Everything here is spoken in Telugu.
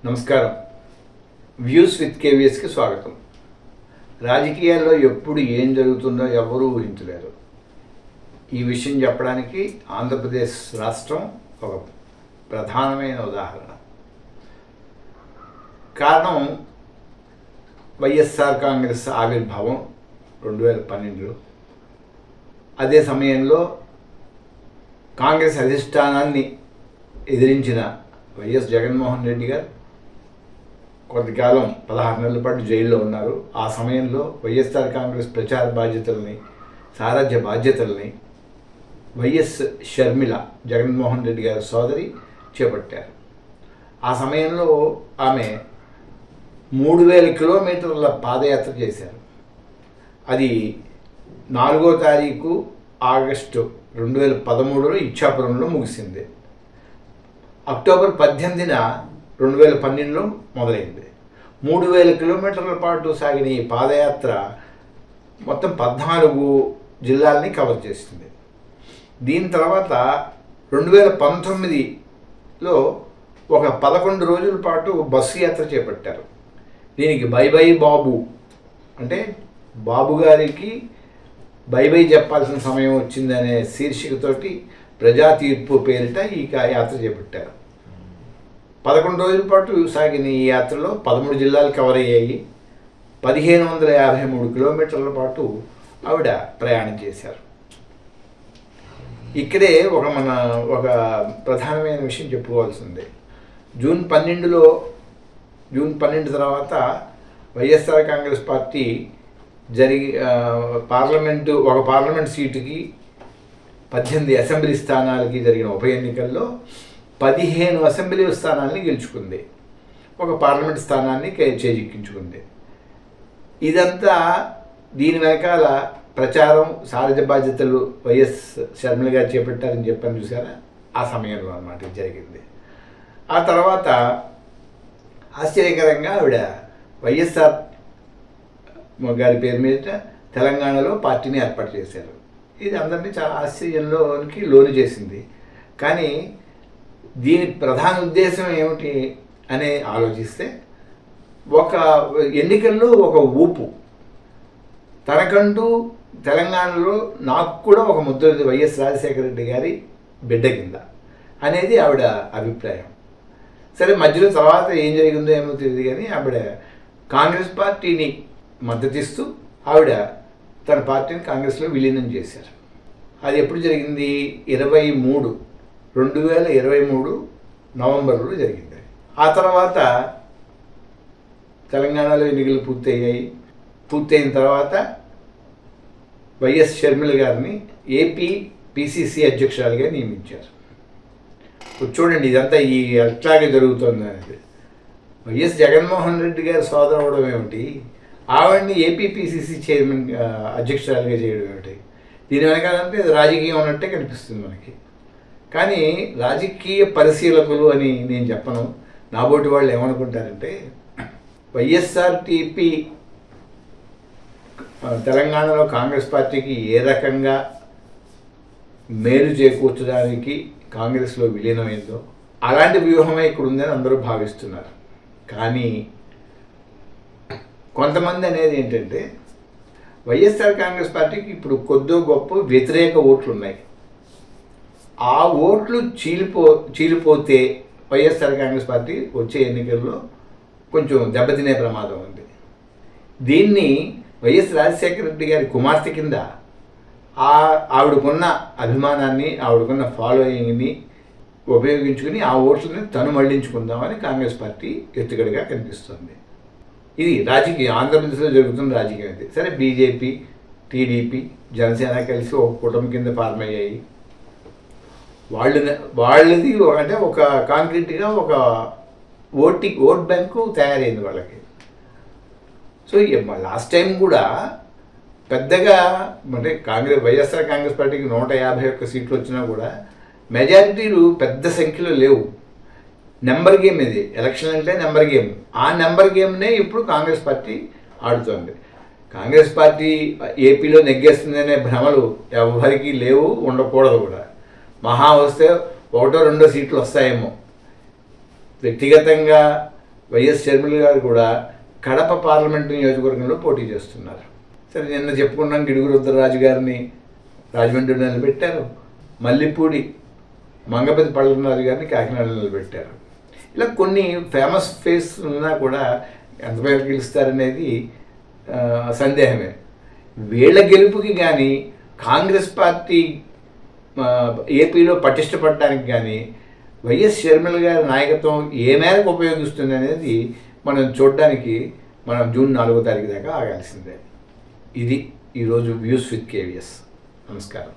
నమస్కారం. వ్యూస్ విత్ కేవీఎస్కి స్వాగతం. రాజకీయాల్లో ఎప్పుడు ఏం జరుగుతుందో ఎవరూ ఊహించలేరు. ఈ విషయం చెప్పడానికి ఆంధ్రప్రదేశ్ రాష్ట్రం ఒక ప్రధానమైన ఉదాహరణ. కారణం వైఎస్ఆర్ కాంగ్రెస్ ఆవిర్భావం 2012లో. అదే సమయంలో కాంగ్రెస్ అధిష్టానాన్ని ఎదిరించిన వైఎస్ జగన్మోహన్ రెడ్డి గారు కొంతకాలం 16 నెలల పాటు జైల్లో ఉన్నారు. ఆ సమయంలో వైఎస్ఆర్ కాంగ్రెస్ ప్రచార బాధ్యతల్ని, సారథ్య బాధ్యతల్ని వైఎస్ షర్మిల, జగన్మోహన్ రెడ్డి గారి సోదరి చేపట్టారు. ఆ సమయంలో ఆమె 3000 కిలోమీటర్ల పాదయాత్ర చేశారు. అది 4వ తారీఖు ఆగస్టు 2013లో ఇచ్చాపురంలో ముగిసింది. అక్టోబర్ 18న 2012లో మొదలైంది. 3000 కిలోమీటర్ల పాటు సాగిన ఈ పాదయాత్ర మొత్తం 14 జిల్లాలని కవర్ చేసింది. దీని తర్వాత 2019లో ఒక 11 రోజుల పాటు బస్సు యాత్ర చేపట్టారు. దీనికి బై బై బాబు, అంటే బాబు గారికి బై బై చెప్పాల్సిన సమయం వచ్చిందనే శీర్షికతోటి ప్రజా తీర్పు పేరిట ఈ యాత్ర చేపట్టారు. 11 రోజుల పాటు సాగిన ఈ యాత్రలో 13 జిల్లాలు కవర్ అయ్యాయి. 1553 కిలోమీటర్ల పాటు ఆవిడ ప్రయాణం చేశారు. ఇక్కడే ఒక ప్రధానమైన విషయం చెప్పుకోవాల్సింది. జూన్ 12 తర్వాత వైఎస్ఆర్ కాంగ్రెస్ పార్టీ పార్లమెంట్ సీటుకి 18 అసెంబ్లీ స్థానాలకి జరిగిన ఉప ఎన్నికల్లో 15 అసెంబ్లీ స్థానాలని గెలుచుకుంది. ఒక పార్లమెంట్ స్థానాన్ని చేజిక్కించుకుంది. ఇదంతా దీని వెనకాల ప్రచారం, సారథ్య బాధ్యతలు వైఎస్ షర్మిల గారు చేపట్టారని చెప్పని చూసారా, ఆ సమయంలో అన్నమాట ఇది జరిగింది. ఆ తర్వాత ఆశ్చర్యకరంగా ఆవిడ వైఎస్ఆర్ గారి పేరు మీద తెలంగాణలో పార్టీని ఏర్పాటు చేశారు. ఇది అందరినీ చాలా ఆశ్చర్యంలోనికి లోను చేసింది. కానీ దీని ప్రధాన ఉద్దేశం ఏమిటి అని ఆలోచిస్తే, ఒక ఎన్నికల్లో ఒక ఊపు, తనకంటూ తెలంగాణలో నాకు కూడా ఒక ముద్ర వైఎస్ రాజశేఖర రెడ్డి గారి బిడ్డ కింద అనేది ఆవిడ అభిప్రాయం. సరే, మధ్యలో తర్వాత ఏం జరిగిందో ఏమో తెలియదు, కానీ ఆవిడ కాంగ్రెస్ పార్టీని మద్దతిస్తూ ఆవిడ తన పార్టీని కాంగ్రెస్లో విలీనం చేశారు. అది ఎప్పుడు జరిగింది? 2023 నవంబర్లో జరిగింది. ఆ తర్వాత తెలంగాణలో ఎన్నికలు పూర్తయిన తర్వాత వైఎస్ షర్మిల గారిని ఏపీ పిసిసి అధ్యక్షురాలుగా నియమించారు. చూడండి, ఇదంతా ఎట్లాగే జరుగుతుంది అనేది. వైఎస్ జగన్మోహన్ రెడ్డి గారి సోదరు అవడం ఏమిటి, ఆవిడని ఏపీ పిసిసి చైర్మన్ అధ్యక్షురాలుగా చేయడం ఏమిటి? దీని వెనకాలంటే రాజకీయం ఉన్నట్టే కనిపిస్తుంది మనకి. కానీ రాజకీయ పరిశీలకులు అని నేను చెప్పను. నాబోటి వాళ్ళు ఏమనుకుంటారంటే, వైఎస్ఆర్టీపీ తెలంగాణలో కాంగ్రెస్ పార్టీకి ఏ రకంగా మేలు చేకూర్చడానికి కాంగ్రెస్లో విలీనమైందో అలాంటి వ్యూహమే ఇక్కడ ఉందని అందరూ భావిస్తున్నారు. కానీ కొంతమంది అనేది ఏంటంటే, వైఎస్ఆర్ కాంగ్రెస్ పార్టీకి ఇప్పుడు కొద్దో గొప్ప వ్యతిరేక ఓట్లు ఉన్నాయి. ఆ ఓట్లు చీలిపోతే వైఎస్ఆర్ కాంగ్రెస్ పార్టీ వచ్చే ఎన్నికల్లో కొంచెం దెబ్బతినే ప్రమాదం ఉంది. దీన్ని వైఎస్ రాజశేఖర రెడ్డి గారి కుమార్తె కింద ఆవిడకున్న అభిమానాన్ని, ఆవిడకున్న ఫాలోయింగ్ని ఉపయోగించుకుని ఆ ఓట్లని తను మళ్లించుకుందామని కాంగ్రెస్ పార్టీ ఎత్తుగడగా కనిపిస్తుంది. ఇది రాజకీయం, ఆంధ్రప్రదేశ్లో జరుగుతున్న రాజకీయం ఇది. సరే, బీజేపీ, టీడీపీ, జనసేన కలిసి ఒక కుటుంబం కింద ఫార్మ్ అయ్యాయి. వాళ్ళది అంటే ఒక కాంక్రీట్గా ఒక ఓట్ బ్యాంకు తయారైంది వాళ్ళకి. సో లాస్ట్ టైం కూడా పెద్దగా అంటే వైఎస్ఆర్ కాంగ్రెస్ పార్టీకి 151 సీట్లు వచ్చినా కూడా మెజారిటీలు పెద్ద సంఖ్యలో లేవు. నెంబర్ గేమ్ ఇది. ఎలక్షన్ అంటే నెంబర్ గేమ్. ఆ నెంబర్ గేమ్నే ఇప్పుడు కాంగ్రెస్ పార్టీ ఆడుతోంది. కాంగ్రెస్ పార్టీ ఏపీలో నెగ్గేస్తుందనే భ్రమలు ఎవరికి లేవు, ఉండకూడదు కూడా. మహా వస్తే 1-2 సీట్లు వస్తాయేమో. వ్యక్తిగతంగా వైఎస్ షర్మిల గారు కూడా కడప పార్లమెంటు నియోజకవర్గంలో పోటీ చేస్తున్నారు. సరే, నిన్న చెప్పుకున్నాం గిడుగు రుద్రరాజు గారిని రాజమండ్రిలో నిలబెట్టారు, మల్లిపూడి మంగపతి పళ్ళరాజు గారిని కాకినాడలో నిలబెట్టారు. ఇలా కొన్ని ఫేమస్ ఫేస్ ఉన్నా కూడా ఎంతమేరకు గెలుస్తారనేది సందేహమే. వీళ్ళ గెలుపుకి కానీ కాంగ్రెస్ పార్టీ ఏపీలో పటిష్టపడడానికి కానీ వైఎస్ షర్మిల గారి నాయకత్వం ఏ మేరకు ఉపయోగిస్తుంది అనేది మనం చూడడానికి మనం జూన్ 4వ తారీఖు దాకా ఆగాల్సిందే. ఇది ఈరోజు వ్యూస్ విత్ కేవీఎస్. నమస్కారం.